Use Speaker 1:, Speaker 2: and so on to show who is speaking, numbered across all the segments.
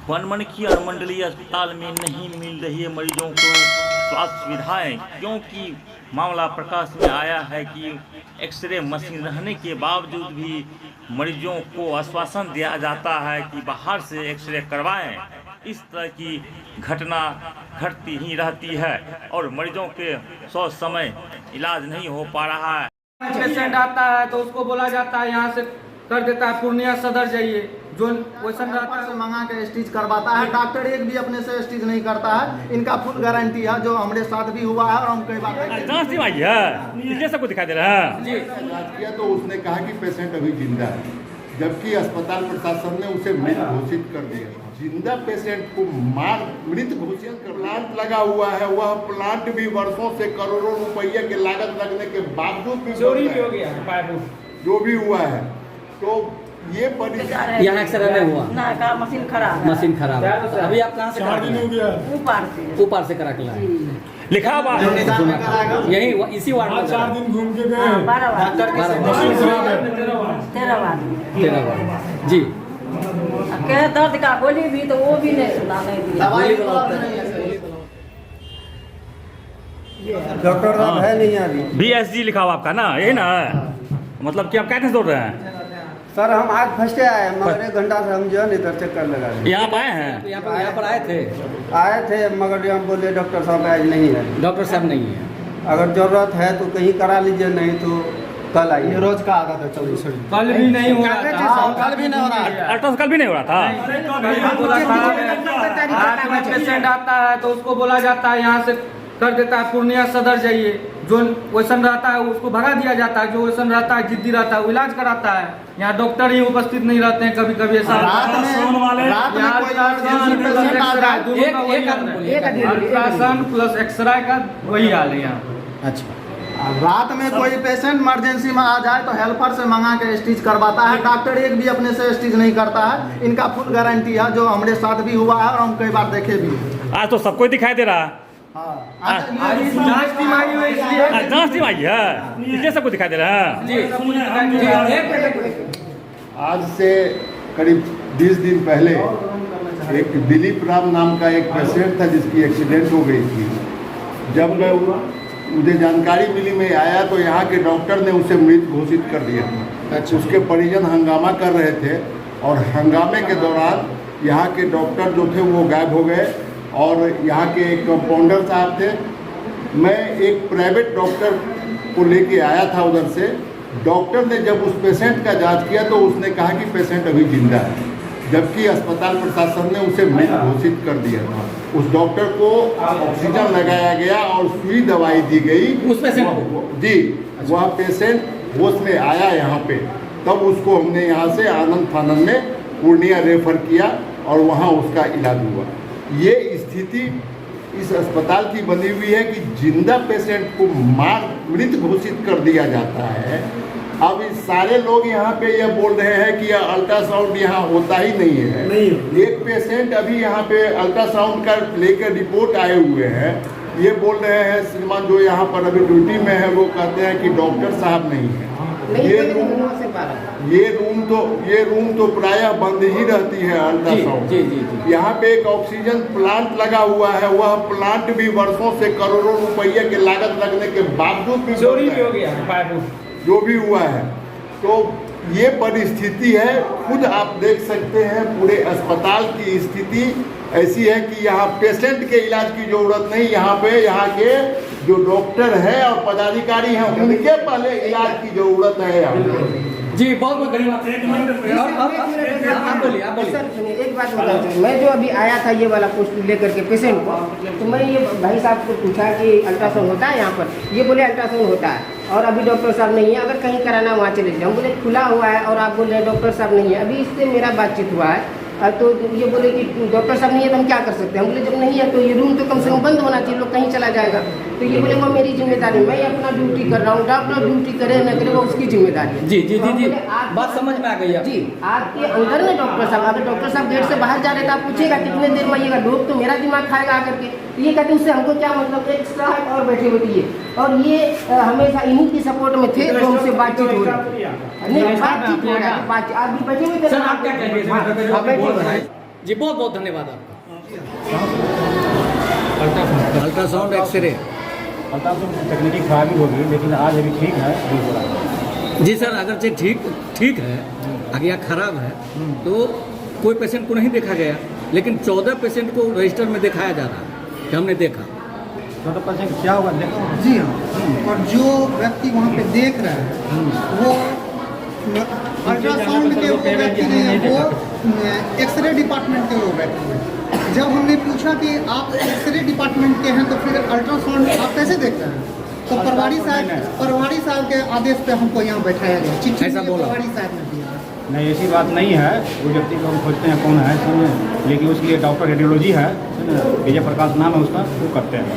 Speaker 1: बनमनखी और मंडलीय अस्पताल में नहीं मिल रही है मरीजों को स्वास्थ्य सुविधाएं, क्योंकि मामला प्रकाश में आया है कि एक्सरे मशीन रहने के बावजूद भी मरीजों को आश्वासन दिया जाता है कि बाहर से एक्सरे करवाएं। इस तरह की घटना घटती ही रहती है और मरीजों के समय इलाज नहीं हो पा रहा है।
Speaker 2: पेशेंट आता है तो उसको बोला जाता है यहाँ से कर देता है, पूर्णिया सदर जाइए, जो क्वेश्चन रहता है
Speaker 3: मंगा के स्टिच करवाता है। डॉक्टर एक भी अपने से स्टिच नहीं करता है। इनका फुल गारंटी है, जो हमारे साथ भी हुआ है और हम कई बार
Speaker 1: जांच आई है, इसलिए सबको दिखाई दे रहा है।
Speaker 2: जी
Speaker 4: किया तो उसने कहा कि पेशेंट अभी जिंदा है, जबकि अस्पताल प्रशासन ने उसे मृत घोषित कर दिया। जिंदा पेशेंट को मृत घोषित कर प्लांट लगा हुआ है, वह प्लांट भी वर्षों से करोड़ों रुपये की लागत लगने के बावजूद भी
Speaker 2: चोरी भी हो गया है,
Speaker 4: जो भी हुआ है। तो ये परिस्थिति
Speaker 5: यहाँ एक्सरे नहीं हुआ
Speaker 6: ना का मशीन खराब है।
Speaker 5: मशीन खराब है। अभी आप कहाँ से करा के लाए? ऊपर से करा के लाए।
Speaker 1: लिखा हुआ
Speaker 5: यही इसी वार्ड में
Speaker 7: 4 दिन घूम के गए।
Speaker 6: 12 वार्ड 13 वार्ड
Speaker 5: जी।
Speaker 6: कह दर्द का गोली भी तो वो भी नहीं सुना, नहीं दिया।
Speaker 3: डॉक्टर साहब है नहीं अभी।
Speaker 1: BSG लिखा हुआ आपका ना, यही ना? मतलब कि आप क्या दौड़ रहे हैं?
Speaker 3: सर हम आज फर्स्ट आए, मगर 1 घंटा से हम जो है इधर चक्कर लगा रहे
Speaker 1: यहाँ पर आए हैं?
Speaker 5: यहाँ पर
Speaker 3: आए थे, मगर हम बोले डॉक्टर साहब आज नहीं है।
Speaker 5: डॉक्टर साहब नहीं है।
Speaker 3: अगर जरूरत है तो कहीं करा लीजिए, नहीं तो कल आइए। रोज का आदत है। चलिए
Speaker 2: कल भी नहीं हो रहा था,
Speaker 3: कल भी नहीं हो रहा है।
Speaker 1: अल्ट्रासाउंड कल भी नहीं हो रहा था।
Speaker 2: आज में पेशेंट आता है तो उसको बोला जाता है यहाँ से कर देता है, पूर्णिया सदर जाइए, जो क्वेश्चन रहता है उसको भगा दिया जाता है, जो क्वेश्न रहता है जिद्दी रहता है वो इलाज कराता है। यहाँ डॉक्टर ही उपस्थित नहीं रहते हैं, कभी कभी ऐसा अल्ट्रासाउंड प्लस एक्सरे का वही हाल है यहाँ।
Speaker 5: अच्छा,
Speaker 3: रात में कोई पेशेंट इमरजेंसी में आ जाए तो हेल्पर से मंगा के स्टिच करवाता है। डॉक्टर एक भी अपने से स्टिच नहीं करता है। इनका फुल गारंटी है, जो हमारे साथ भी हुआ है और हम कई बार देखे भी हैं।
Speaker 1: आज तो सबको दिखाई दे रहा है।
Speaker 2: जांच टीम आई हुई है, इसलिए
Speaker 1: जांच टीम आई है, इसलिए सबको दिखाई दे रहा है।
Speaker 4: आज से करीब 20 दिन पहले एक दिलीप राम नाम का एक पेशेंट था जिसकी एक्सीडेंट हो गई थी। जब मैं मुझे जानकारी मिली, मैं आया तो यहाँ के डॉक्टर ने उसे मृत घोषित कर दिया। अच्छा। उसके परिजन हंगामा कर रहे थे और हंगामे के दौरान यहाँ के डॉक्टर जो थे वो गायब हो गए और यहाँ के एक कंपाउंडर साहब थे। मैं एक प्राइवेट डॉक्टर को लेके आया था उधर से। डॉक्टर ने जब उस पेशेंट का जांच किया तो उसने कहा कि पेशेंट अभी जिंदा है, जबकि अस्पताल प्रशासन ने उसे मृत घोषित कर दिया था। उस डॉक्टर को ऑक्सीजन लगाया गया और सुई दवाई दी गई
Speaker 5: उस पेशेंट को?
Speaker 4: जी, वह पेशेंट होश में आया यहाँ पे, तब उसको हमने यहाँ से आनंद फानंद में पूर्णिया रेफर किया और वहाँ उसका इलाज हुआ। ये स्थिति इस अस्पताल की बनी हुई है कि जिंदा पेशेंट को मृत घोषित कर दिया जाता है। अब इस सारे लोग यहाँ पे ये बोल रहे हैं कि अल्ट्रासाउंड यहाँ होता ही नहीं है। एक पेशेंट अभी यहाँ पे अल्ट्रासाउंड का लेकर रिपोर्ट आए हुए हैं। ये बोल रहे हैं श्रीमान जो यहाँ पर अभी ड्यूटी में है, वो कहते हैं कि डॉक्टर साहब नहीं है। ये रूम तो प्रायः बंद ही रहती है अल्ट्रासाउंड। यहाँ पे एक ऑक्सीजन प्लांट लगा हुआ है, वह प्लांट भी वर्षों से करोड़ों रुपये की लागत लगने के बावजूद भी
Speaker 2: चोरी भी हो गया है,
Speaker 4: जो भी हुआ है। तो ये परिस्थिति है, खुद आप देख सकते हैं पूरे अस्पताल की स्थिति ऐसी है कि यहाँ पेशेंट के इलाज की जरूरत नहीं, यहाँ के जो डॉक्टर है और पदाधिकारी हैं उनके पहले इलाज की जरूरत है यहाँ।
Speaker 5: जी बहुत बहुत धन्यवाद। आप बोलिए।
Speaker 8: सर एक बात बताऊँ, मैं जो अभी आया था ये वाला पोस्ट लेकर के पेशेंट को, तो मैं ये भाई साहब को पूछा कि अल्ट्रासाउंड होता है यहाँ पर? ये बोले अल्ट्रासाउंड होता है और अभी डॉक्टर साहब नहीं है, अगर कहीं कराना वहाँ चले जाओ। बोले खुला हुआ है और आप बोल रहे हैं डॉक्टर साहब नहीं है। अभी इससे मेरा बातचीत हुआ है तो ये बोले कि डॉक्टर साहब नहीं है तो हम क्या कर सकते हैं? हम बोले जब नहीं है तो ये रूम तो कम से कम बंद होना चाहिए, लोग कहीं चला जाएगा। तो ये बोले वो मेरी जिम्मेदारी, मैं अपना ड्यूटी कर रहा हूँ, डॉक्टर ड्यूटी करे न करे वो उसकी जिम्मेदारी है।
Speaker 5: जी जी जी जी, बात समझ में आ गई है।
Speaker 8: जी आपके अंदर में डॉक्टर साहब, अगर डॉक्टर साहब गेट से बाहर जा रहे तो आप पूछेगा कितने देर में आइएगा, लोग तो मेरा दिमाग खाएगा आकर के। ये कहते उससे हमको क्या मतलब, एक्स्ट्रा है और बैठे हुए थे और ये हमेशा इन्हीं की सपोर्ट में थे जो हमसे बातचीत हो रही है। आप भी बैठे हुए थे।
Speaker 2: जी बहुत बहुत धन्यवाद आपका। Ultrasound X-ray.
Speaker 7: तकनीकी खराबी होगी, लेकिन आज अभी ठीक है, अभी हो रहा है।
Speaker 2: जी सर, अगर से ठीक है, अगर यह खराब है तो कोई पेशेंट को नहीं देखा गया, लेकिन 14 पेशेंट को रजिस्टर में दिखाया जा रहा है कि हमने देखा।
Speaker 7: 14% क्या होगा देखो।
Speaker 9: जी हाँ, और जो व्यक्ति वहाँ पे देख रहे हैं वो अल्ट्रासाउंड के वो व्यक्ति नहीं है, वो एक्सरे डिपार्टमेंट के वो व्यक्ति हैं। जब हमने पूछा कि आप एक्सरे डिपार्टमेंट के हैं तो फिर अल्ट्रासाउंड आप कैसे देख रहे हैं, तो प्रभारी साहब के आदेश पे हमको यहाँ बैठाया गया। चिट्ठी
Speaker 2: ऐसा बोला
Speaker 9: प्रभारी साहब ने दिया।
Speaker 7: नहीं, ऐसी बात नहीं है। वो व्यक्ति को हम खोजते हैं कौन है, समझे, लेकिन उसके लिए डॉक्टर रेडियोलॉजी है, विजय प्रकाश नाम है उसका, वो करते हैं।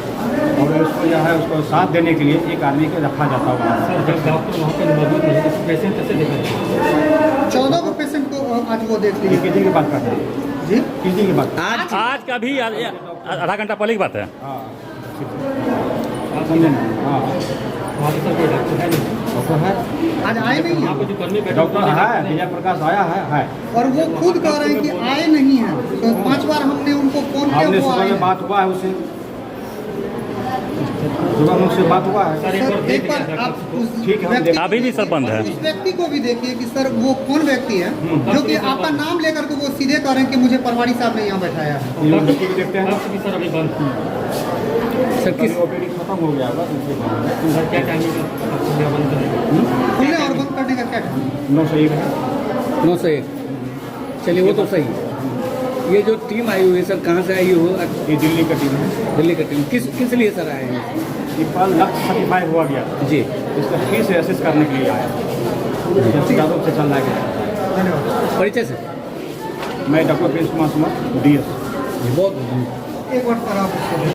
Speaker 7: और उसको जो है उसको साथ देने के लिए एक आदमी को रखा जाता होगा।
Speaker 2: जब डॉक्टर वहाँ पर मौजूद नहीं है, पेशेंट कैसे देखा?
Speaker 9: 14 को पेशेंट को आज वो देख
Speaker 7: किस
Speaker 9: लीजिए
Speaker 7: दिन की बात करते हैं
Speaker 9: जी,
Speaker 7: किस दिन की बात?
Speaker 1: आज का भी आधा घंटा पहले की बात है।
Speaker 7: हाँ, समझे ना? हाँ,
Speaker 2: वहाँ पर सर कोई डॉक्टर है नहीं?
Speaker 7: डॉक्टर है,
Speaker 9: आज आए नहीं
Speaker 2: वहाँ
Speaker 9: हैं
Speaker 2: पर जो कर्मी बैठे
Speaker 7: डॉक्टर है, विजय प्रकाश आया है।
Speaker 9: और वो खुद कह रहे हैं कि आए नहीं हैं। तो 5 बार हमने उनको फोन किया,
Speaker 7: हमने
Speaker 9: वो
Speaker 7: सुबह
Speaker 9: आए
Speaker 7: में बात हुआ है उससे, सुबह में उससे बात हुआ है।
Speaker 9: सर, एक बार आप उस
Speaker 7: ठीक है, हम
Speaker 9: व्यक्ति
Speaker 1: अभी भी सर बंद है।
Speaker 9: उस व्यक्ति को भी देखिए कि सर वो कौन व्यक्ति है जो कि आपका नाम लेकर के वो सीधे कह रहे हैं कि मुझे प्रभारी साहब ने यहाँ बैठाया है।
Speaker 7: ये व्यक्ति को देखते हैं।
Speaker 2: सर अभी बंद सर किस
Speaker 7: ओपीडी खत्म हो गया होगा, दूसरे काम में।
Speaker 2: सर क्या टाइमिंग बंद करें?
Speaker 9: खुलने और बंद करने का क्या टाइम?
Speaker 7: 9 से 1 है।
Speaker 2: 9 से 1। चलिए वो तो सही। ये जो टीम आई हुई है सर, कहाँ से आई हो?
Speaker 7: ये दिल्ली का टीम है।
Speaker 2: दिल्ली का टीम किस लिए सर आए हैं?
Speaker 7: ये कल लक्ष्य सर्टिफाई हुआ गया
Speaker 2: जी,
Speaker 7: इसका फिर से असेस करने के लिए आया। यादव से चल रहा है।
Speaker 2: परिचय से
Speaker 7: मैं doctor Prince Kumar Suman, DS।
Speaker 2: बहुत
Speaker 9: एक बार सर आप